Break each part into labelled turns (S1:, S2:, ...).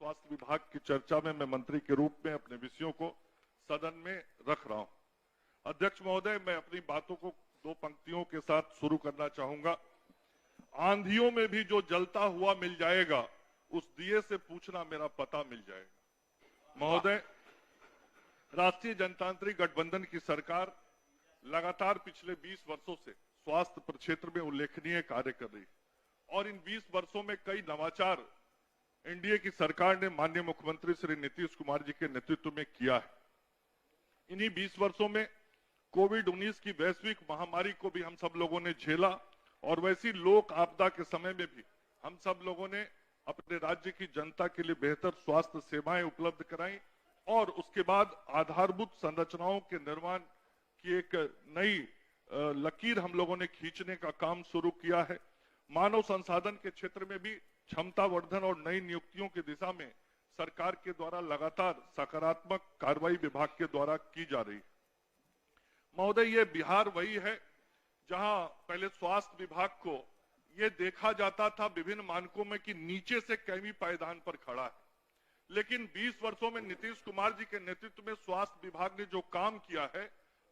S1: स्वास्थ्य विभाग की चर्चा में मैं मंत्री के रूप में अपने विषयों को सदन में रख रहा हूं। अध्यक्ष महोदय, मैं अपनी बातों को दो पंक्तियों के साथ शुरू करना चाहूंगा। आंधियों में भी जो जलता हुआ मिल जाएगा, उस दिए से पूछना मेरा पता मिल जाएगा। महोदय, राष्ट्रीय जनतांत्रिक गठबंधन की सरकार लगातार पिछले 20 वर्षों से स्वास्थ्य क्षेत्र में उल्लेखनीय कार्य कर रही है और इन 20 वर्षों में कई नवाचार एनडीए की सरकार ने माननीय मुख्यमंत्री श्री नीतीश कुमार जी के नेतृत्व में किया है। इन्हीं 20 वर्षों में कोविड-19 की वैश्विक महामारी को भी हम सब लोगों ने झेला और वैसी लोक आपदा के समय में भी हम सब लोगों ने अपने राज्य की जनता के लिए बेहतर स्वास्थ्य सेवाएं उपलब्ध कराई और उसके बाद आधारभूत संरचनाओं के निर्माण की एक नई लकीर हम लोगों ने खींचने का काम शुरू किया है। मानव संसाधन के क्षेत्र में भी क्षमता वर्धन और नई नियुक्तियों की दिशा में सरकार के द्वारा लगातार सकारात्मक कार्रवाई विभाग के द्वारा की जा रही है। महोदय, ये बिहार वही है जहां पहले स्वास्थ्य विभाग को ये देखा जाता था विभिन्न मानकों में कि नीचे से कैमी पायदान पर खड़ा है, लेकिन 20 वर्षों में नीतीश कुमार जी के नेतृत्व में स्वास्थ्य विभाग ने जो काम किया है,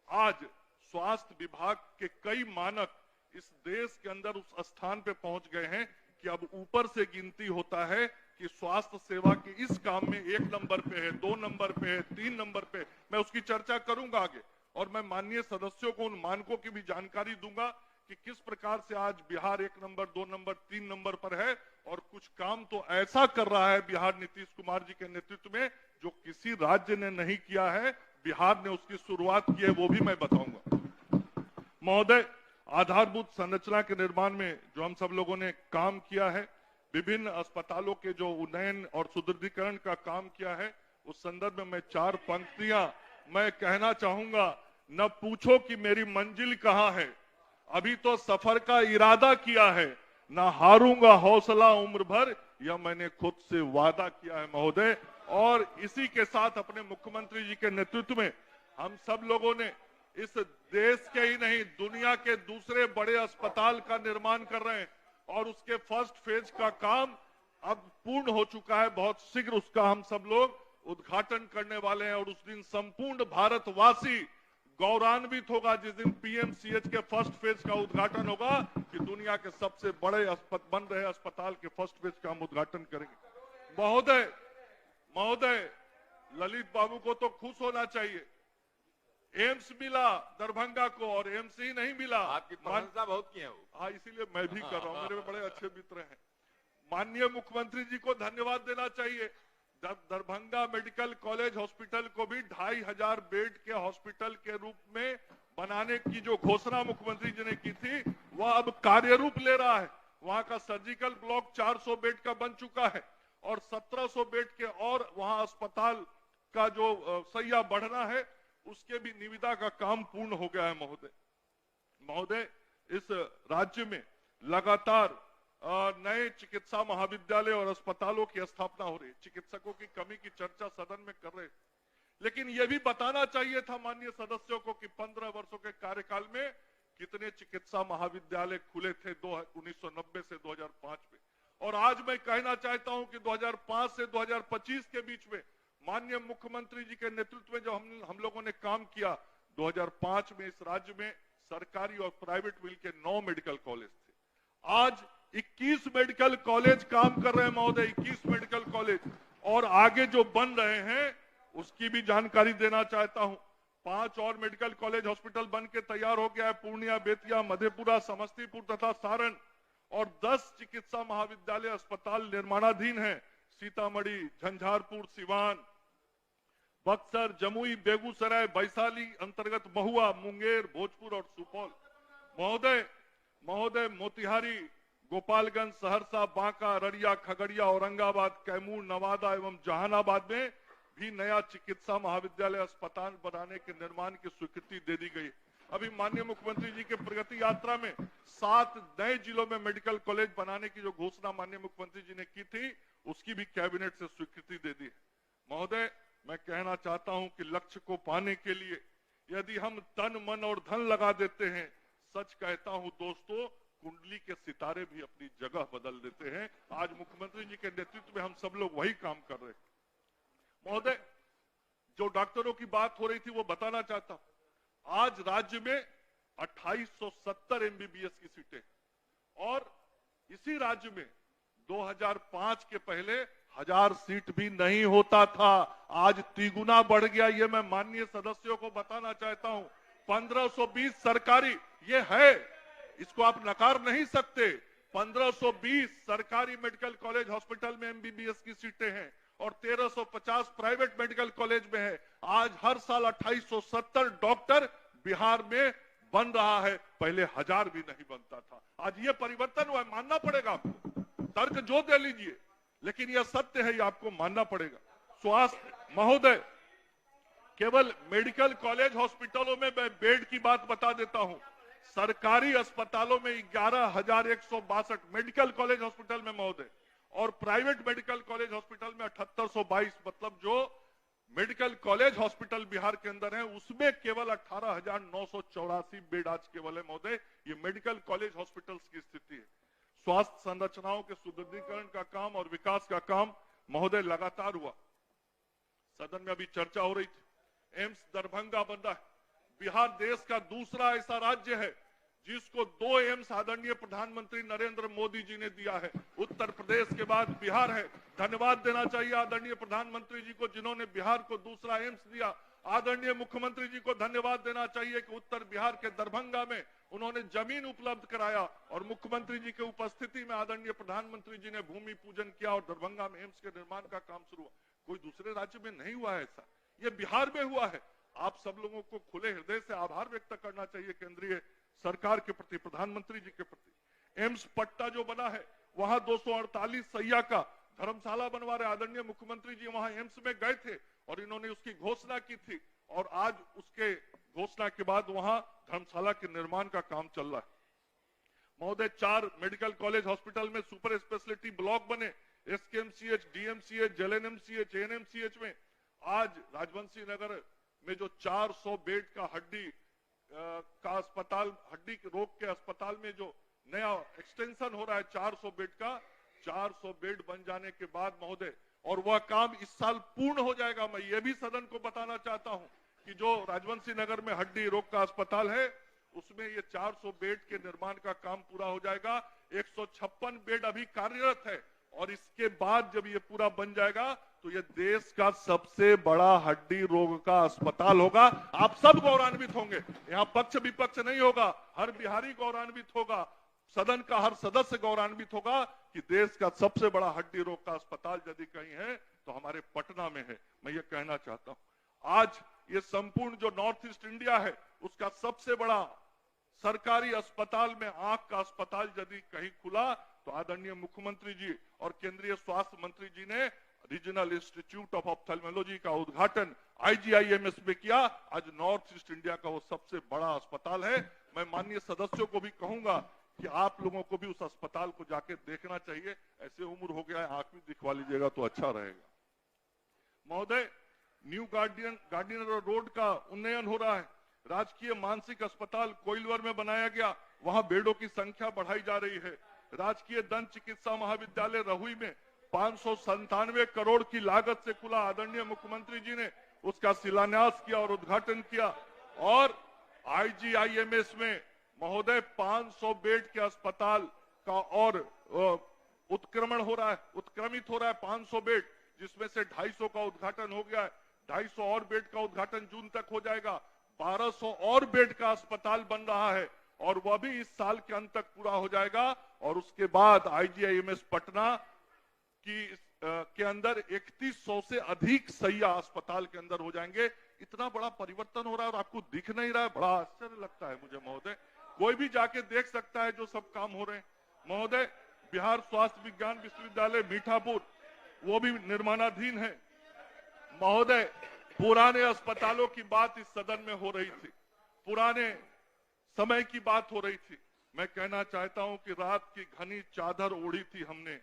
S1: आज स्वास्थ्य विभाग के कई मानक इस देश के अंदर उस स्थान पे पहुंच गए हैं कि अब ऊपर से गिनती होता है कि स्वास्थ्य सेवा के इस काम में 1 नंबर पे है, 2 नंबर पे है, 3 नंबर पे। मैं उसकी चर्चा करूंगा आगे और मैं माननीय सदस्यों को उन मानकों की भी जानकारी दूंगा कि किस प्रकार से आज बिहार 1 नंबर, 2 नंबर, 3 नंबर पर है और कुछ काम तो ऐसा कर रहा है बिहार नीतीश कुमार जी के नेतृत्व में जो किसी राज्य ने नहीं किया है। बिहार ने उसकी शुरुआत की है, वो भी मैं बताऊंगा। महोदय, आधारभूत संरचना के निर्माण में जो हम सब लोगों ने काम किया है, विभिन्न अस्पतालों के जो उन्नयन और सुदृढ़ीकरण का काम किया है, उस संदर्भ में मैं 4 पंक्तियां मैं कहना चाहूंगा। न पूछो कि मेरी मंजिल कहां है, अभी तो सफर का इरादा किया है, न हारूंगा हौसला उम्र भर, यह मैंने खुद से वादा किया है। महोदय, और इसी के साथ अपने मुख्यमंत्री जी के नेतृत्व में हम सब लोगों ने इस देश के ही नहीं दुनिया के दूसरे बड़े अस्पताल का निर्माण कर रहे हैं और उसके फर्स्ट फेज का काम अब पूर्ण हो चुका है। बहुत शीघ्र उसका हम सब लोग उद्घाटन करने वाले हैं और उस दिन संपूर्ण भारतवासी गौरवान्वित होगा जिस दिन पीएमसीएच के फर्स्ट फेज का उद्घाटन होगा कि दुनिया के सबसे बड़े बन रहे अस्पताल के फर्स्ट फेज का हम उद्घाटन करेंगे। महोदय, ललित बाबू को तो खुश होना चाहिए, एम्स मिला दरभंगा को और एम्स ही नहीं मिला।
S2: आपकी प्रशंसा बहुत की है वो।
S1: हाँ, इसीलिए मैं भी कर रहा हूँ, मेरे बड़े अच्छे मित्र हैं। माननीय मुख्यमंत्री जी को धन्यवाद देना चाहिए। दरभंगा मेडिकल कॉलेज हॉस्पिटल को भी 2500 बेड के हॉस्पिटल के रूप में बनाने की जो घोषणा मुख्यमंत्री जी ने की थी, वह अब कार्य रूप ले रहा है। वहां का सर्जिकल ब्लॉक 400 बेड का बन चुका है और 1700 बेड के और वहां अस्पताल का जो सैया बढ़ना है, उसके भी निविदा का काम पूर्ण हो गया है। महोदय, इस राज्य में लगातार नए चिकित्सा महाविद्यालय और अस्पतालों की स्थापना हो रही है। चिकित्सकों की कमी की चर्चा सदन में कर रहे, लेकिन यह भी बताना चाहिए था माननीय सदस्यों को कि 15 वर्षों के कार्यकाल में कितने चिकित्सा महाविद्यालय खुले थे 1990 से 2005 में। और आज मैं कहना चाहता हूं कि 2005 से 2025 के बीच में माननीय मुख्यमंत्री जी के नेतृत्व में जो हम लोगों ने काम किया, 2005 में इस राज्य में सरकारी और प्राइवेट मिल के 9 मेडिकल कॉलेज थे। आज 21 मेडिकल कॉलेज काम कर रहे हैं महोदय, 21 मेडिकल कॉलेज, और आगे जो बन रहे हैं उसकी भी जानकारी देना चाहता हूं। 5 और मेडिकल कॉलेज हॉस्पिटल बन के तैयार हो गया है, पूर्णिया, बेतिया, मधेपुरा, समस्तीपुर तथा सारण, और 10 चिकित्सा महाविद्यालय अस्पताल निर्माणाधीन है। सीतामढ़ी, झंझारपुर, सिवान, बक्सर, जमुई, बेगूसराय, वैशाली अंतर्गत महुआ, मुंगेर, भोजपुर और सुपौल। महोदय, मोतिहारी, गोपालगंज, सहरसा, बांका, अररिया, खगड़िया, औरंगाबाद, कैमूर, नवादा एवं जहानाबाद में भी नया चिकित्सा महाविद्यालय अस्पताल बनाने के निर्माण की स्वीकृति दे दी गई। अभी माननीय मुख्यमंत्री जी के प्रगति यात्रा में 7 नए जिलों में मेडिकल कॉलेज बनाने की जो घोषणा माननीय मुख्यमंत्री जी ने की थी, उसकी भी कैबिनेट से स्वीकृति दे दी। महोदय, मैं कहना चाहता हूं कि लक्ष्य को पाने के लिए यदि हम तन, मन और धन लगा देते हैं, सच कहता हूं दोस्तों, कुंडली के सितारे भी अपनी जगह बदल देते हैं। आज मुख्यमंत्री जी के नेतृत्व में हम सब लोग वही काम कर रहे हैं। महोदय, जो डॉक्टरों की बात हो रही थी वो बताना चाहता हूं। आज राज्य में 2870 एमबीबीएस की सीटें और इसी राज्य में 2005 के पहले 1000 सीट भी नहीं होता था। आज तिगुना बढ़ गया। ये मैं माननीय सदस्यों को बताना चाहता हूं। 1520 सरकारी ये है, इसको आप नकार नहीं सकते। 1520 सरकारी मेडिकल कॉलेज हॉस्पिटल में एमबीबीएस की सीटें हैं और 1350 प्राइवेट मेडिकल कॉलेज में है। आज हर साल 2870 डॉक्टर बिहार में बन रहा है, पहले 1000 भी नहीं बनता था। आज ये परिवर्तन हुआ है, मानना पड़ेगा आपको। तर्क जो दे लीजिए, लेकिन यह सत्य है, ये आपको मानना पड़ेगा। स्वास्थ्य महोदय, केवल मेडिकल कॉलेज हॉस्पिटलों में मैं बेड की बात बता देता हूं। सरकारी अस्पतालों में 11,162 मेडिकल कॉलेज हॉस्पिटल में महोदय, और प्राइवेट मेडिकल कॉलेज हॉस्पिटल में 7822, मतलब जो मेडिकल कॉलेज हॉस्पिटल बिहार के अंदर है उसमें केवल 18,984 बेड आज केवल है महोदय। ये मेडिकल कॉलेज हॉस्पिटल्स की स्थिति है। स्वास्थ्य संरचनाओं के सुदृढ़ीकरण का काम और विकास का काम महोदय लगातार हुआ। सदन में अभी चर्चा हो रही थी, एम्स दरभंगा बन रहा है। बिहार देश का दूसरा ऐसा राज्य है जिसको 2 एम्स आदरणीय प्रधानमंत्री नरेंद्र मोदी जी ने दिया है। उत्तर प्रदेश के बाद बिहार है। धन्यवाद देना चाहिए आदरणीय प्रधानमंत्री जी को, जिन्होंने बिहार को दूसरा एम्स दिया। आदरणीय मुख्यमंत्री जी को धन्यवाद देना चाहिए कि उत्तर बिहार के दरभंगा में उन्होंने जमीन उपलब्ध कराया और मुख्यमंत्री जी के उपस्थिति में आदरणीय प्रधानमंत्री जी ने भूमि पूजन किया और दरभंगा में एम्स के निर्माण का काम शुरू हुआ। कोई दूसरे राज्य में नहीं हुआ है ऐसा, ये बिहार में हुआ है। आप सब लोगों को खुले हृदय से आभार व्यक्त करना चाहिए केंद्रीय सरकार के प्रति, प्रधानमंत्री जी के प्रति। एम्स पट्टा जो बना है वहां 248 सैया का धर्मशाला बनवा रहे। आदरणीय मुख्यमंत्री जी वहां एम्स में गए थे और इन्होंने उसकी घोषणा की थी और आज उसके घोषणा के बाद वहां धर्मशाला के निर्माण का काम चल रहा है। महोदय, 4 मेडिकल कॉलेज हॉस्पिटल में सुपर स्पेशलिटी ब्लॉक बने। एसकेएमसीएच, डीएमसीएच, जेएनएमसीएच, एएनएमसीएच में आज राजवंशी नगर में जो 400 बेड का हड्डी का अस्पताल, हड्डी रोग के अस्पताल में जो नया एक्सटेंशन हो रहा है 400 बेड का, 400 बेड बन जाने के बाद महोदय, और वह काम इस साल पूर्ण हो जाएगा। मैं ये भी सदन को बताना चाहता हूं कि जो राजवंशी नगर में हड्डी रोग का अस्पताल है उसमें ये 400 बेड के निर्माण का काम पूरा हो जाएगा। 156 बेड अभी कार्यरत है और इसके बाद जब ये पूरा बन जाएगा तो ये देश का सबसे बड़ा हड्डी रोग का अस्पताल होगा। आप सब गौरवान्वित होंगे, यहाँ पक्ष विपक्ष नहीं होगा, हर बिहारी गौरवान्वित होगा, सदन का हर सदस्य गौरवान्वित होगा कि देश का सबसे बड़ा हड्डी रोग का अस्पताल यदि कहीं है तो हमारे पटना में है। मैं ये कहना चाहता हूं, आज ये संपूर्ण जो नॉर्थ ईस्ट इंडिया है उसका सबसे बड़ा सरकारी अस्पताल में आंख का अस्पताल यदि कहीं खुला तो आदरणीय मुख्यमंत्री जी और केंद्रीय स्वास्थ्य मंत्री जी ने रीजनल इंस्टीट्यूट ऑफ ऑप्थेल्मोलॉजी का उद्घाटन आईजीआईएमएस में किया। आज नॉर्थ ईस्ट इंडिया का वो सबसे बड़ा अस्पताल है। मैं माननीय सदस्यों को भी कहूंगा कि आप लोगों को भी उस अस्पताल को जाके देखना चाहिए। ऐसे उम्र हो गया है, आंख भी दिखवा लीजिएगा तो अच्छा रहेगा। महोदय, न्यू गार्डियन रोड का उन्नयन हो रहा है। राजकीय मानसिक अस्पताल कोइलवर में बनाया गया, वहां बेडों की संख्या बढ़ाई जा रही है। राजकीय दंत चिकित्सा महाविद्यालय रहुई में 597 करोड़ की लागत से खुला। आदरणीय मुख्यमंत्री जी ने उसका शिलान्यास किया और उद्घाटन किया। और आईजीआईएमएस में महोदय 500 बेड के अस्पताल का और उत्क्रमण हो रहा है, उत्क्रमित हो रहा है 500 बेड, जिसमें से 250 का उद्घाटन हो गया है। 250 और बेड का उद्घाटन जून तक हो जाएगा। 1200 और बेड का अस्पताल बन रहा है और वह भी इस साल के अंत तक पूरा हो जाएगा। और उसके बाद आईजीआईएमएस पटना के अंदर 3100 से अधिक सैया अस्पताल के अंदर हो जाएंगे। इतना बड़ा परिवर्तन हो रहा है और आपको दिख नहीं रहा है, बड़ा आश्चर्य लगता है मुझे महोदय। कोई भी जाके देख सकता है जो सब काम हो रहे हैं। महोदय, बिहार स्वास्थ्य विज्ञान विश्वविद्यालय मीठापुर वो भी निर्माणाधीन है। महोदय, पुराने अस्पतालों की बात इस सदन में हो रही थी, पुराने समय की बात हो रही थी। मैं कहना चाहता हूं कि रात की घनी चादर ओढ़ी थी हमने,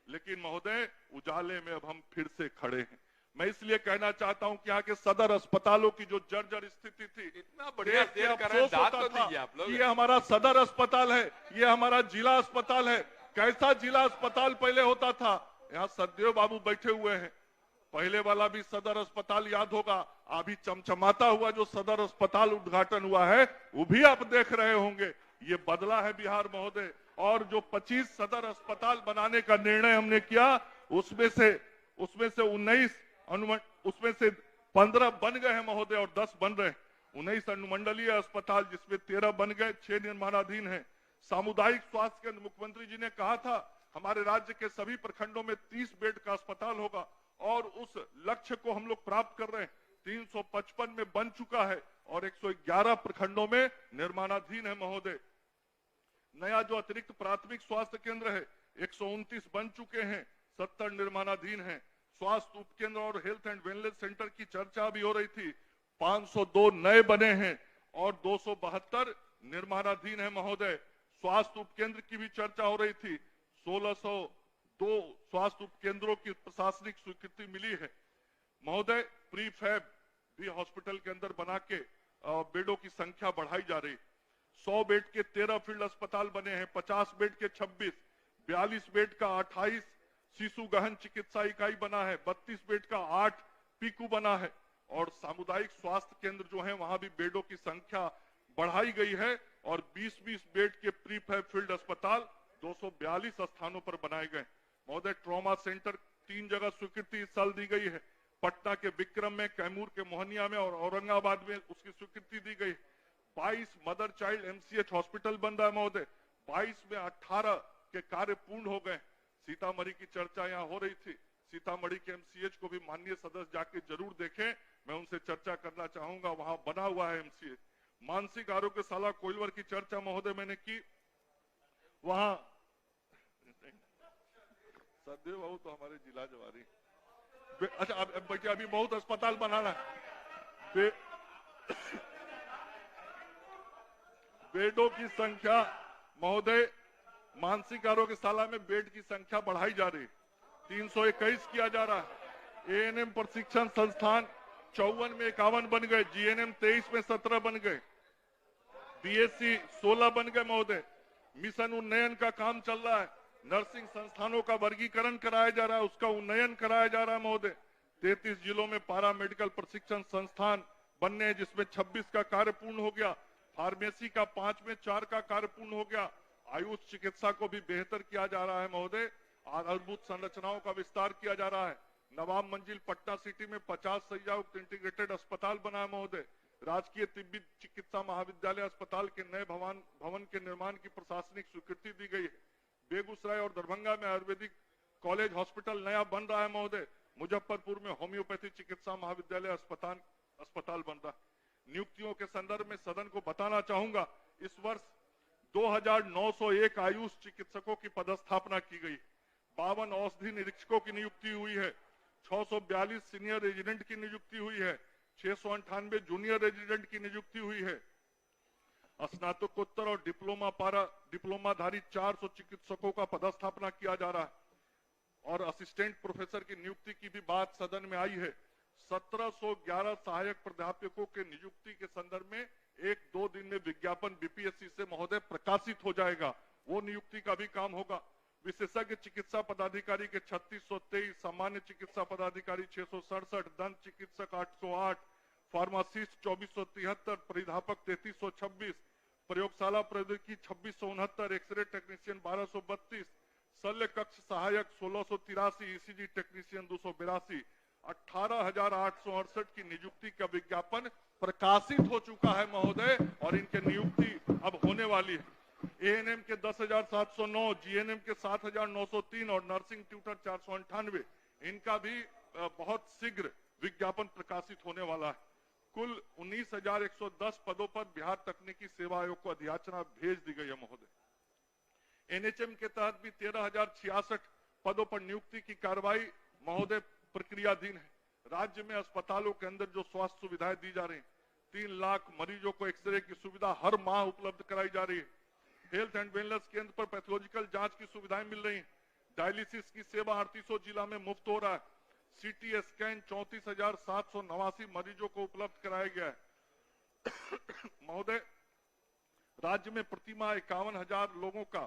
S1: लेकिन महोदय उजाले में अब हम फिर से खड़े हैं। मैं इसलिए कहना चाहता हूं कि यहाँ के सदर अस्पतालों की जो जर्जर स्थिति थी,
S2: इतना बढ़िया
S1: देख के
S2: शेयर कर रहे हैं,
S1: अफसोस
S2: दाद
S1: होता
S2: तो
S1: था
S2: दीजिए आप लोग।
S1: कि ये हमारा सदर अस्पताल है, ये हमारा जिला अस्पताल है। कैसा जिला अस्पताल पहले होता था। यहाँ सददेव बाबू बैठे हुए हैं, पहले वाला भी सदर अस्पताल याद होगा, अभी चमचमाता हुआ जो सदर अस्पताल उद्घाटन हुआ है वो भी आप देख रहे होंगे। ये बदला है बिहार महोदय। और जो 25 सदर अस्पताल बनाने का निर्णय हमने किया, उसमें से 19 उसमें से 15 बन गए हैं महोदय और 10 बन रहे हैं। 19 अनुमंडलीय अस्पताल जिसमें 13 बन गए, 6 निर्माणाधीन हैं। सामुदायिक स्वास्थ्य केंद्र, मुख्यमंत्री जी ने कहा था हमारे राज्य के सभी प्रखंडों में 30 बेड का अस्पताल होगा और उस लक्ष्य को हम लोग प्राप्त कर रहे हैं। 355 में बन चुका है और 111 प्रखंडों में निर्माणाधीन है महोदय। नया जो अतिरिक्त प्राथमिक स्वास्थ्य केंद्र है 129 बन चुके हैं, 70 निर्माणाधीन हैं। स्वास्थ्य उपकेंद्र और हेल्थ एंड वेलनेस सेंटर की चर्चा भी हो रही थी, 502 नए बने हैं और 272 निर्माणाधीन है महोदय। स्वास्थ्य उपकेंद्र की भी चर्चा हो रही थी, 1602 स्वास्थ्य उपकेंद्रों की प्रशासनिक स्वीकृति मिली है महोदय। प्रीफैब भी हॉस्पिटल के अंदर बना के बेडों की संख्या बढ़ाई जा रही। 100 बेड के 13 फील्ड अस्पताल बने हैं, 50 बेड के 26, 42 बेड का 28 शिशु गहन चिकित्सा इकाई बना है, 32 बेड का 8 पीकू बना है और सामुदायिक स्वास्थ्य केंद्र जो है वहां भी बेडों की संख्या बढ़ाई गई है और 20-20 बेड के प्रीफैब फील्ड अस्पताल 242 स्थानों पर बनाए गए महोदय। ट्रॉमा सेंटर 3 जगह स्वीकृति इस साल दी गई है, पटना के विक्रम में, कैमूर के मोहनिया में और औरंगाबाद में उसकी स्वीकृति दी गई। 22 मदर चाइल्ड एमसीएच हॉस्पिटल बन रहा है महोदय, 22 में 18 के कार्य पूर्ण हो गए। सीतामढ़ी की चर्चा यहाँ हो रही थी, सीतामढ़ी के एमसीएच को भी माननीय सदस्य जाके जरूर देखें, मैं उनसे चर्चा करना चाहूंगा, वहां बना हुआ है एमसीएच। मानसिक आरोग्यशाला कोइलवर की चर्चा महोदय मैंने की, वहां सदैव बाबू तो हमारे जिला जवारी। अच्छा अब बेटे अभी बहुत अस्पताल बनाना है। बेडों की संख्या महोदय, मानसिक आरोग्यशाला में बेड की संख्या बढ़ाई जा रही, 321 किया जा रहा है। एएनएम प्रशिक्षण संस्थान 54 में 51 बन गए, जीएनएम 23 में 17 बन गए, बीएससी 16 बन गए महोदय। मिशन उन्नयन का काम चल रहा है, नर्सिंग संस्थानों का वर्गीकरण कराया जा रहा है, उसका उन्नयन कराया जा रहा है महोदय। 33 जिलों में पारा मेडिकल प्रशिक्षण संस्थान बनने हैं जिसमें 26 का कार्य पूर्ण हो गया। फार्मेसी का 5 में 4 का कार्य पूर्ण हो गया। आयुष चिकित्सा को भी बेहतर किया जा रहा है महोदय, आधारभूत संरचनाओं का विस्तार किया जा रहा है। नवाब मंजिल पटना सिटी में 50 सैया युक्त इंटीग्रेटेड अस्पताल बना है महोदय। राजकीय तिब्बी चिकित्सा महाविद्यालय अस्पताल के नए भवन के निर्माण की प्रशासनिक स्वीकृति दी गई है। बेगूसराय और दरभंगा में आयुर्वेदिक कॉलेज हॉस्पिटल नया बन रहा है महोदय। मुजफ्फरपुर में होम्योपैथी चिकित्सा महाविद्यालय अस्पताल बन रहा है। नियुक्तियों के संदर्भ में सदन को बताना चाहूंगा, इस वर्ष 2901 आयुष चिकित्सकों की पदस्थापना की गई, 52 औषधि निरीक्षकों की नियुक्ति हुई है, 642 सीनियर रेजिडेंट की नियुक्ति हुई है, 698 जूनियर रेजिडेंट की नियुक्ति हुई है। स्नातकोत्तर और डिप्लोमाधारी 400 चिकित्सकों का पदस्थापना किया जा रहा है और असिस्टेंट प्रोफेसर की नियुक्ति की भी बात सदन में आई है। 1711 सहायक प्राध्यापकों के नियुक्ति के संदर्भ में 1-2 दिन में विज्ञापन बीपीएससी से महोदय प्रकाशित हो जाएगा, वो नियुक्ति का भी काम होगा। विशेषज्ञ चिकित्सा पदाधिकारी के 3623, सामान्य चिकित्सा पदाधिकारी 667, दंत चिकित्सक 808, फार्मासिस्ट 2473, परिधापक 3326, प्रयोगशाला प्रौद्योगिकी 2669, एक्सरे टेक्नीशियन 1232, शल्य कक्ष सहायक 1683, ईसीजी टेक्नीशियन 282, 18,868 की नियुक्ति का विज्ञापन प्रकाशित हो चुका है महोदय और इनके नियुक्ति अब होने वाली है। एएनएम के 10,709, जीएनएम के 7,903 और नर्सिंग ट्यूटर 498, इनका भी बहुत शीघ्र विज्ञापन प्रकाशित होने वाला है। कुल 19,110 पदों पर बिहार तकनीकी सेवा आयोग को अधियाचना भेज दी गई है महोदय। एनएचएम के तहत भी 13,066 पदों पर नियुक्ति की कार्रवाई महोदय प्रक्रियाधीन है। राज्य में अस्पतालों के अंदर जो स्वास्थ्य सुविधाएं दी जा रही हैं, 3 लाख मरीजों को एक्सरे की सुविधा हर माह उपलब्ध कराई जा रही है। हेल्थ एंड वेलनेस केंद्र पर पैथोलॉजिकल जांच की सुविधाएं मिल रही हैं। डायलिसिस की सेवा 3800 जिला में मुफ्त हो रहा है। सीटी स्कैन 34,789 मरीजों को उपलब्ध कराया गया है। महोदय, राज्य में प्रतिमाह 51,000 लोगों का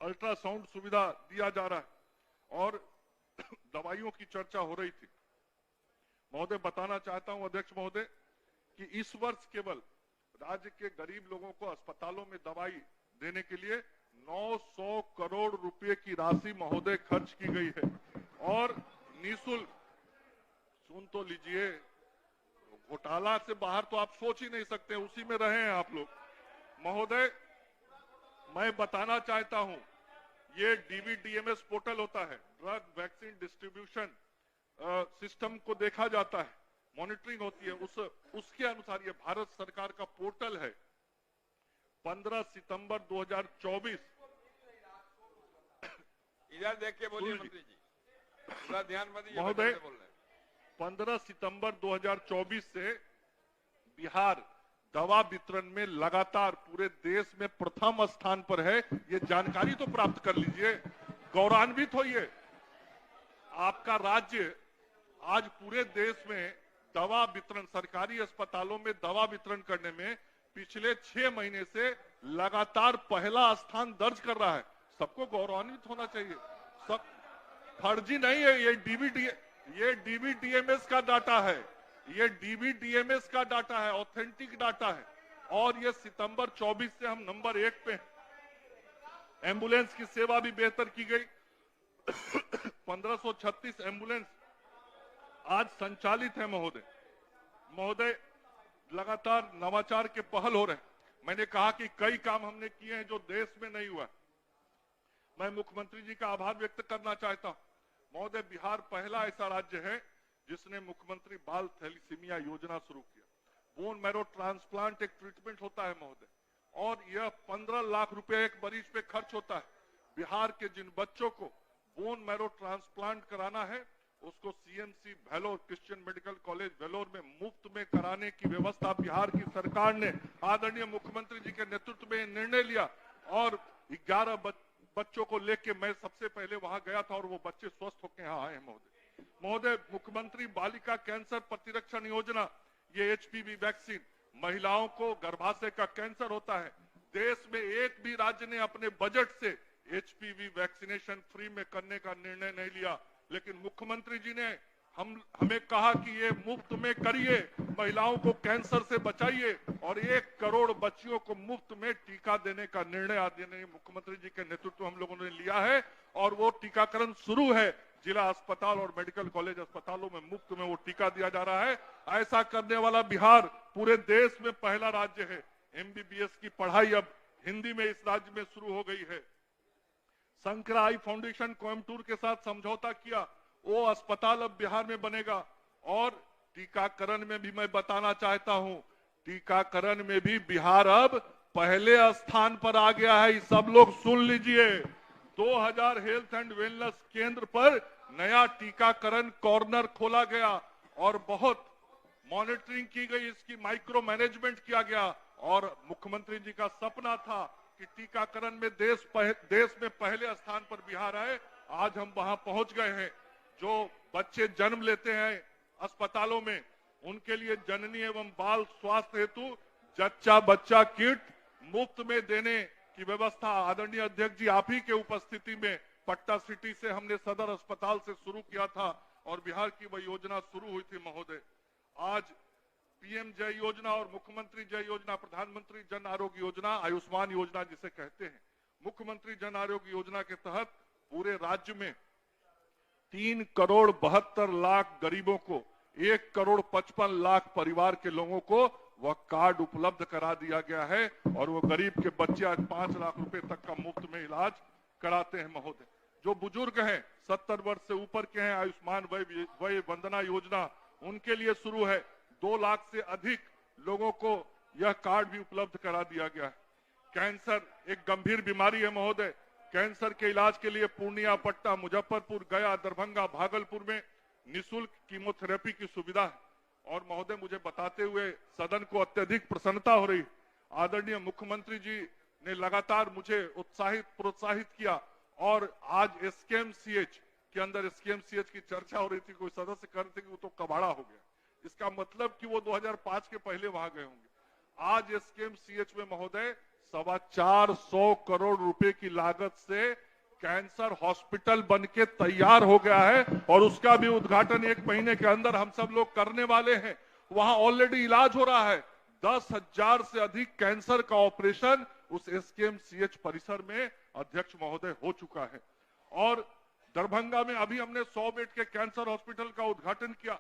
S1: अल्ट्रासाउंड सुविधा दिया जा रहा है और दवाइयों की चर्चा हो रही थी। महोदय, बताना चाहता हूं अध्यक्ष महोदय कि इस वर्ष केवल राज्य के गरीब लोगों को अस्पतालों में दवाई देने के लिए 900 करोड़ रुपए की राशि महोदय खर्च की गई है और निःशुल्क, सुन तो लीजिए, घोटाला से बाहर तो आप सोच ही नहीं सकते, उसी में रहे हैं आप लोग। महोदय, मैं बताना चाहता हूं, ये डीबीडीएमएस पोर्टल होता है, ड्रग वैक्सीन डिस्ट्रीब्यूशन सिस्टम को देखा जाता है, मॉनिटरिंग होती है, उसके अनुसार ये भारत सरकार का पोर्टल है। 15 सितंबर 2024,
S2: इधर देख के बोलिए मंत्री जी, पूरा ध्यान मत दीजिए
S1: महोदय,
S2: बोल रहे हैं।
S1: 15 सितंबर 2024 से बिहार दवा वितरण में लगातार पूरे देश में प्रथम स्थान पर है। ये जानकारी तो प्राप्त कर लीजिए, गौरवान्वित होइए। आपका राज्य आज पूरे देश में दवा वितरण, सरकारी अस्पतालों में दवा वितरण करने में पिछले 6 महीने से लगातार पहला स्थान दर्ज कर रहा है। सबको गौरवान्वित होना चाहिए, सब फर्जी नहीं है। ये डीबीडीएमएस का डाटा है, ये डीबीडीएमएस का डाटा है, ऑथेंटिक डाटा है और ये सितंबर 24 से हम नंबर 1 पे हैं। एम्बुलेंस की सेवा भी बेहतर की गई। 1536 एम्बुलेंस आज संचालित है महोदय। महोदय, लगातार नवाचार के पहल हो रहे हैं। मैंने कहा कि कई काम हमने किए हैं जो देश में नहीं हुआ। मैं मुख्यमंत्री जी का आभार व्यक्त करना चाहता हूं। महोदय, बिहार पहला ऐसा राज्य है जिसने मुख्यमंत्री बाल थैलीसीमिया योजना शुरू किया। बोन मैरो ट्रांसप्लांट एक ट्रीटमेंट होता है महोदय, और यह 15 लाख रुपए एक मरीज पे खर्च होता है। बिहार के जिन बच्चों को बोन मैरो ट्रांसप्लांट कराना है उसको CMC Vellore, Christian medical college Vellore में मुफ्त में कराने की व्यवस्था बिहार की सरकार ने आदरणीय मुख्यमंत्री जी के नेतृत्व में निर्णय लिया और 11 बच्चों को लेके मैं सबसे पहले वहां गया था और वो बच्चे स्वस्थ होकर यहाँ आए हैं महोदय। महोदय, मुख्यमंत्री बालिका कैंसर प्रतिरक्षण योजना, ये एचपीवी वैक्सीन, महिलाओं को गर्भाशय का कैंसर होता है, देश में एक भी राज्य ने अपने बजट से एचपीवी वैक्सीनेशन फ्री में करने का निर्णय नहीं लिया, लेकिन मुख्यमंत्री जी ने हमें कहा कि ये मुफ्त में करिए, महिलाओं को कैंसर से बचाइए और 1 करोड़ बच्चियों को मुफ्त में टीका देने का निर्णय आदरणीय मुख्यमंत्री जी के नेतृत्व हम लोगों ने लिया है और वो टीकाकरण शुरू है। जिला अस्पताल और मेडिकल कॉलेज अस्पतालों में मुफ्त में वो टीका दिया जा रहा है। ऐसा करने वाला बिहार पूरे देश में पहला राज्य है। एमबीबीएस की पढ़ाई अब हिंदी में इस राज्य में शुरू हो गई है। शंकरा आई फाउंडेशन कोयम्बटूर के साथ समझौता किया, वो अस्पताल अब बिहार में बनेगा। और टीकाकरण में भी मैं बताना चाहता हूं, टीकाकरण में भी बिहार अब पहले स्थान पर आ गया है। सब लोग सुन लीजिए, 2000 हेल्थ एंड वेलनेस केंद्र पर नया टीकाकरण कॉर्नर खोला गया और बहुत मॉनिटरिंग की गई, इसकी माइक्रो मैनेजमेंट किया गया और मुख्यमंत्री जी का सपना था कि टीकाकरण में देश में पहले स्थान पर बिहार आए। आज हम वहां पहुंच गए हैं। जो बच्चे जन्म लेते हैं अस्पतालों में, उनके लिए जननी एवं बाल स्वास्थ्य हेतु जच्चा बच्चा किट मुफ्त में देने की व्यवस्था आदरणीय अध्यक्ष जी आप ही के उपस्थिति में पटना सिटी से हमने सदर अस्पताल से शुरू किया था और बिहार की वह योजना शुरू हुई थी महोदय। आज पीएम जय योजना और मुख्यमंत्री जय योजना, प्रधानमंत्री जन आरोग्य योजना, आयुष्मान योजना जिसे कहते हैं, मुख्यमंत्री जन आरोग्य योजना के तहत पूरे राज्य में 3 करोड़ 72 लाख गरीबों को, 1 करोड़ 55 लाख परिवार के लोगों को वह कार्ड उपलब्ध करा दिया गया है और वो गरीब के बच्चे आज 5 लाख रुपए तक का मुफ्त में इलाज कराते हैं महोदय। जो बुजुर्ग हैं, 70 वर्ष से ऊपर के हैं, आयुष्मान वय वंदना योजना उनके लिए शुरू है। 2 लाख से अधिक लोगों को यह कार्ड भी उपलब्ध करा दिया गया है। कैंसर एक गंभीर बीमारी है महोदय। कैंसर के इलाज के लिए पूर्णिया, पटना, मुजफ्फरपुर, गया, दरभंगा, भागलपुर में निःशुल्क कीमोथेरेपी की सुविधा है। और महोदय, मुझे बताते हुए सदन को अत्यधिक प्रसन्नता हो रही। आदरणीय मुख्यमंत्री जी ने लगातार मुझे प्रोत्साहित किया और आज एसकेएमसीएच के अंदर एसकेएमसीएच की चर्चा हो रही थी, कोई सदस्य कह रहे थे कि वो तो कबाड़ा हो गया। इसका मतलब कि वो 2005 के पहले वहां गए होंगे। आज एसकेएमसीएच में महोदय 425 करोड़ रुपए की लागत से कैंसर हॉस्पिटल बनके तैयार हो गया है और उसका भी उद्घाटन 1 महीने के अंदर हम सब लोग करने वाले हैं। वहां ऑलरेडी इलाज हो रहा है। 10,000 से अधिक कैंसर का ऑपरेशन उस एसकेएमसीएच परिसर में अध्यक्ष महोदय हो चुका है। और दरभंगा में अभी हमने 100 बेड के कैंसर हॉस्पिटल का उद्घाटन किया।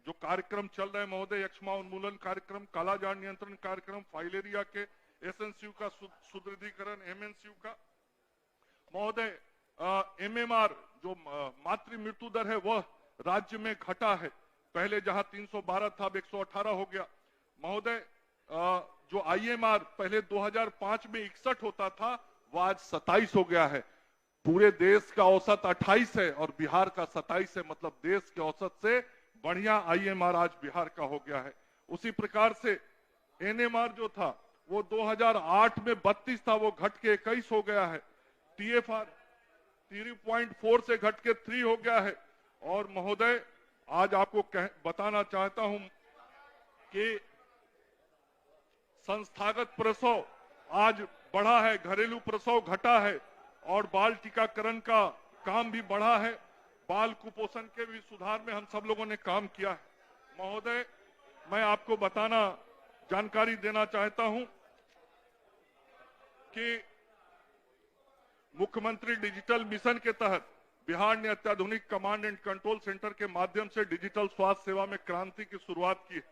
S1: जो कार्यक्रम चल रहे हैं महोदय, यक्ष्मा उन्मूलन कार्यक्रम, कालाजार नियंत्रण कार्यक्रम, फाइलेरिया के एसएनसीयू का सुदृढ़ीकरण, एमएनसीयू का महोदय, एमएमआर जो मातृ मृत्यु दर है वह राज्य में घटा है। पहले जहां 312 था अब 118 हो गया महोदय। जो आईएमआर पहले 2005 में 61 होता था वो आज 27 हो गया है। पूरे देश का औसत 28 है और बिहार का 27 है, मतलब देश के औसत से बढ़िया आईएमआर आज बिहार का हो गया है। उसी प्रकार से एनएमआर जो था वो 2008 में 32 था, वो घट के 21 हो गया है। टीएफआर 3.4 से घट के 3 हो गया है। और महोदय आज आपको बताना चाहता हूं कि संस्थागत प्रसव आज बढ़ा है, घरेलू प्रसव घटा है और बाल टीकाकरण का काम भी बढ़ा है। बाल कुपोषण के भी सुधार में हम सब लोगों ने काम किया है। महोदय मैं आपको जानकारी देना चाहता हूं कि मुख्यमंत्री डिजिटल मिशन के तहत बिहार ने अत्याधुनिक कमांड एंड कंट्रोल सेंटर के माध्यम से डिजिटल स्वास्थ्य सेवा में क्रांति की शुरुआत की है।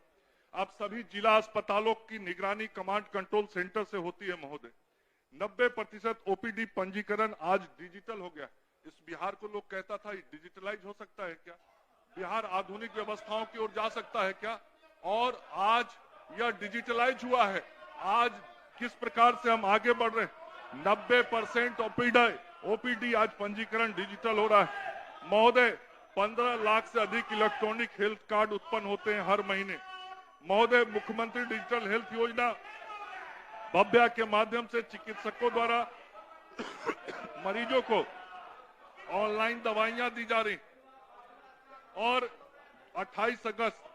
S1: अब सभी जिला अस्पतालों की निगरानी कमांड कंट्रोल सेंटर से होती है महोदय। 90% ओपीडी पंजीकरण आज डिजिटल हो गया। इस बिहार को लोग कहता था डिजिटलाइज हो सकता है क्या, बिहार आधुनिक व्यवस्थाओं की ओर जा सकता है क्या, और आज यह डिजिटलाइज हुआ है। आज किस प्रकार से हम आगे बढ़ रहे हैं, 90% ओपीडी आज पंजीकरण डिजिटल हो रहा है महोदय। 15 लाख से अधिक इलेक्ट्रॉनिक हेल्थ कार्ड उत्पन्न होते हैं हर महीने महोदय। मुख्यमंत्री डिजिटल हेल्थ योजना भव्या के माध्यम से चिकित्सकों द्वारा मरीजों को ऑनलाइन दवाइयां दी जा रही और 28 अगस्त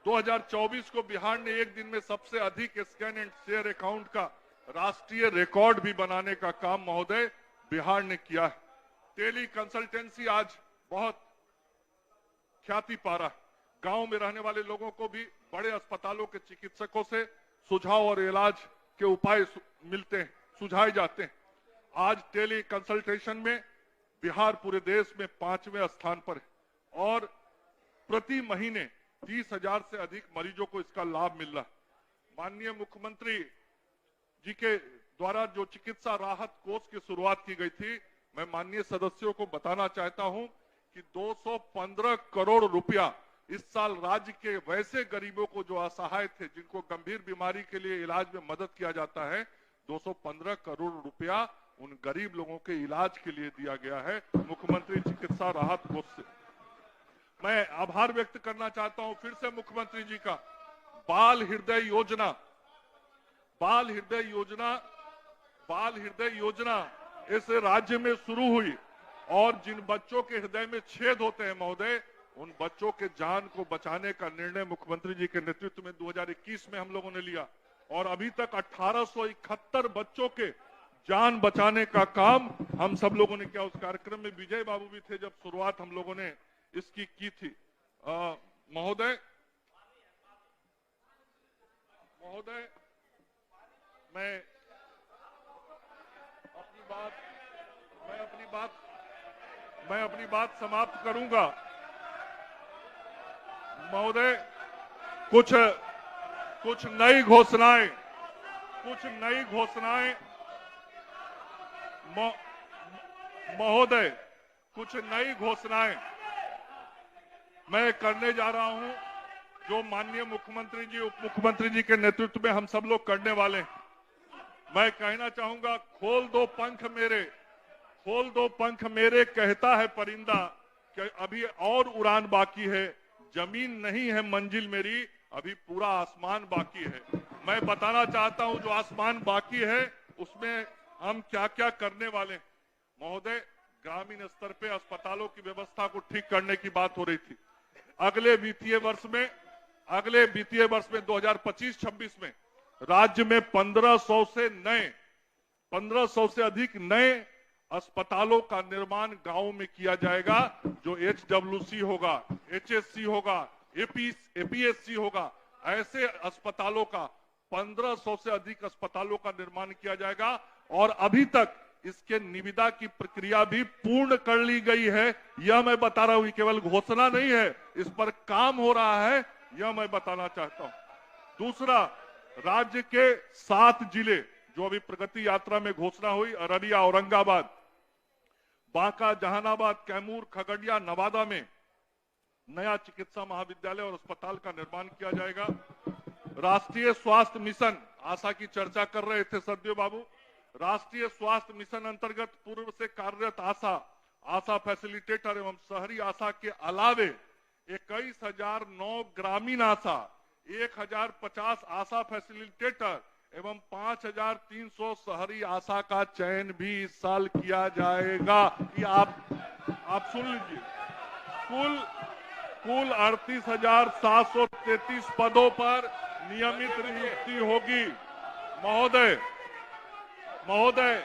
S1: 2024 को बिहार ने एक दिन में सबसे अधिक स्कैन एंड शेयर अकाउंट का राष्ट्रीय रिकॉर्ड भी बनाने का काम महोदय बिहार ने किया है। टेली कंसल्टेंसी आज बहुत ख्याति पा रहा है। गांव में रहने वाले लोगों को भी बड़े अस्पतालों के चिकित्सकों से सुझाव और इलाज के उपाय मिलते हैं, सुझाए जाते हैं। आज टेली कंसल्टेशन में बिहार पूरे देश में 5वें स्थान पर है और प्रति महीने 30,000 से अधिक मरीजों को इसका लाभ मिल रहा है। माननीय मुख्यमंत्री जी के द्वारा जो चिकित्सा राहत कोष की शुरुआत की गई थी, मैं माननीय सदस्यों को बताना चाहता हूं कि 215 करोड़ रुपया इस साल राज्य के वैसे गरीबों को जो असहाय थे, जिनको गंभीर बीमारी के लिए इलाज में मदद किया जाता है, 215 करोड़ रुपया उन गरीब लोगों के इलाज के लिए दिया गया है मुख्यमंत्री चिकित्सा राहत कोष से। मैं आभार व्यक्त करना चाहता हूं फिर से मुख्यमंत्री जी का। बाल हृदय योजना इस राज्य में शुरू हुई और जिन बच्चों के हृदय में छेद होते हैं महोदय, उन बच्चों के जान को बचाने का निर्णय मुख्यमंत्री जी के नेतृत्व में 2021 में हम लोगों ने लिया और अभी तक 1871 बच्चों के जान बचाने का काम हम सब लोगों ने किया। उस कार्यक्रम में विजय बाबू भी थे जब शुरुआत हम लोगों ने इसकी की थी। महोदय मैं अपनी बात समाप्त करूंगा महोदय। कुछ नई घोषणाएं महोदय, कुछ नई घोषणाएं मैं करने जा रहा हूं जो माननीय मुख्यमंत्री जी, उप मुख्यमंत्री जी के नेतृत्व में हम सब लोग करने वाले हैं। मैं कहना चाहूंगा, खोल दो पंख मेरे कहता है परिंदा कि अभी और उड़ान बाकी है, जमीन नहीं है मंजिल मेरी, अभी पूरा आसमान बाकी है। मैं बताना चाहता हूं जो आसमान बाकी है उसमें हम क्या क्या करने वाले हैं महोदय। ग्रामीण स्तर पे अस्पतालों की व्यवस्था को ठीक करने की बात हो रही थी। अगले वित्तीय वर्ष में 2025-26 में राज्य में 1500 से अधिक नए अस्पतालों का निर्माण गांवों में किया जाएगा, जो HWC होगा, HSC होगा, APSC होगा। ऐसे अस्पतालों का 1500 से अधिक अस्पतालों का निर्माण किया जाएगा और अभी तक इसके निविदा की प्रक्रिया भी पूर्ण कर ली गई है। यह मैं बता रहा हूं, केवल घोषणा नहीं है, इस पर काम हो रहा है, यह मैं बताना चाहता हूं। दूसरा, राज्य के 7 जिले जो अभी प्रगति यात्रा में घोषणा हुई, अररिया, औरंगाबाद, बांका, जहानाबाद, कैमूर, खगड़िया, नवादा में नया चिकित्सा महाविद्यालय और अस्पताल का निर्माण किया जाएगा। राष्ट्रीय स्वास्थ्य मिशन, आशा की चर्चा कर रहे थे सददेव बाबू, राष्ट्रीय स्वास्थ्य मिशन अंतर्गत पूर्व से कार्यरत आशा फैसिलिटेटर एवं शहरी आशा के अलावे 21,009 ग्रामीण आशा, 1,050 आशा फैसिलिटेटर एवं 5,300 शहरी आशा का चयन भी इस साल किया जाएगा। कि आप सुन लीजिए, कुल 38,733 पदों पर नियमित नियुक्ति होगी। महोदय,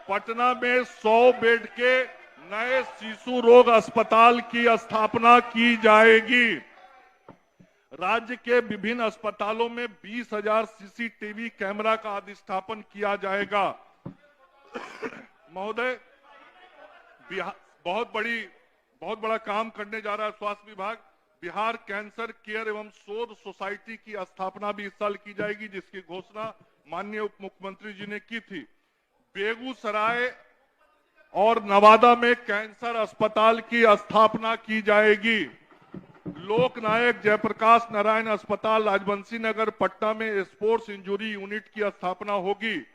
S1: पटना में 100 बेड के नए शिशु रोग अस्पताल की स्थापना की जाएगी। राज्य के विभिन्न अस्पतालों में 20,000 CCTV कैमरा का अधिष्ठापन किया जाएगा। महोदय, बहुत बड़ा काम करने जा रहा है स्वास्थ्य विभाग। बिहार कैंसर केयर एवं शोध सोसाइटी की स्थापना भी इस साल की जाएगी, जिसकी घोषणा माननीय उप मुख्यमंत्री जी ने की थी। बेगूसराय और नवादा में कैंसर अस्पताल की स्थापना की जाएगी। लोकनायक जयप्रकाश नारायण अस्पताल, राजबंशी नगर, पटना में स्पोर्ट्स इंजरी यूनिट की स्थापना होगी।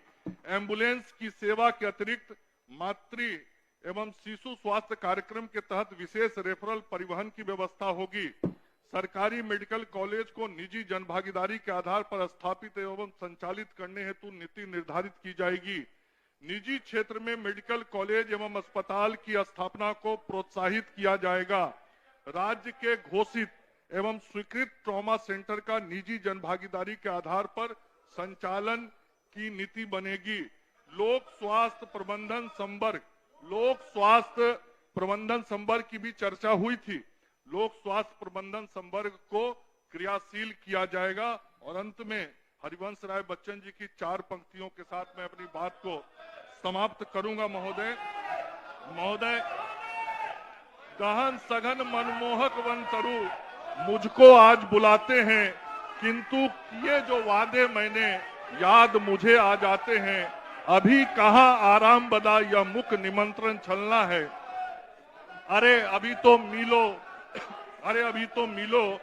S1: एम्बुलेंस की सेवा के अतिरिक्त मातृ एवं शिशु स्वास्थ्य कार्यक्रम के तहत विशेष रेफरल परिवहन की व्यवस्था होगी। सरकारी मेडिकल कॉलेज को निजी जनभागीदारी के आधार पर स्थापित एवं संचालित करने हेतु नीति निर्धारित की जाएगी। निजी क्षेत्र में मेडिकल कॉलेज एवं अस्पताल की स्थापना को प्रोत्साहित किया जाएगा। राज्य के घोषित एवं स्वीकृत ट्रॉमा सेंटर का निजी जनभागीदारी के आधार पर संचालन की नीति बनेगी। लोक स्वास्थ्य प्रबंधन संवर्ग की भी चर्चा हुई थी। लोक स्वास्थ्य प्रबंधन संवर्ग को क्रियाशील किया जाएगा। और अंत में हरिवंश राय बच्चन जी की 4 पंक्तियों के साथ मैं अपनी बात को समाप्त करूंगा। महोदय, गहन सघन मनमोहक वन तरु मुझको आज बुलाते हैं, किंतु किए जो वादे मैंने याद मुझे आ जाते हैं। अभी कहाँ आराम बदा यह मुख निमंत्रण छलना है। अरे अभी तो मिलो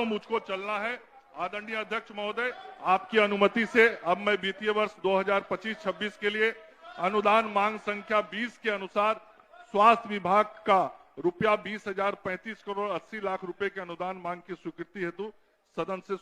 S1: मुझको चलना है। आदरणीय अध्यक्ष महोदय, आपकी अनुमति से अब मैं वित्तीय वर्ष 2025-26 के लिए अनुदान मांग संख्या 20 के अनुसार स्वास्थ्य विभाग का ₹20,035 करोड़ 80 लाख रुपए के अनुदान मांग की स्वीकृति हेतु सदन से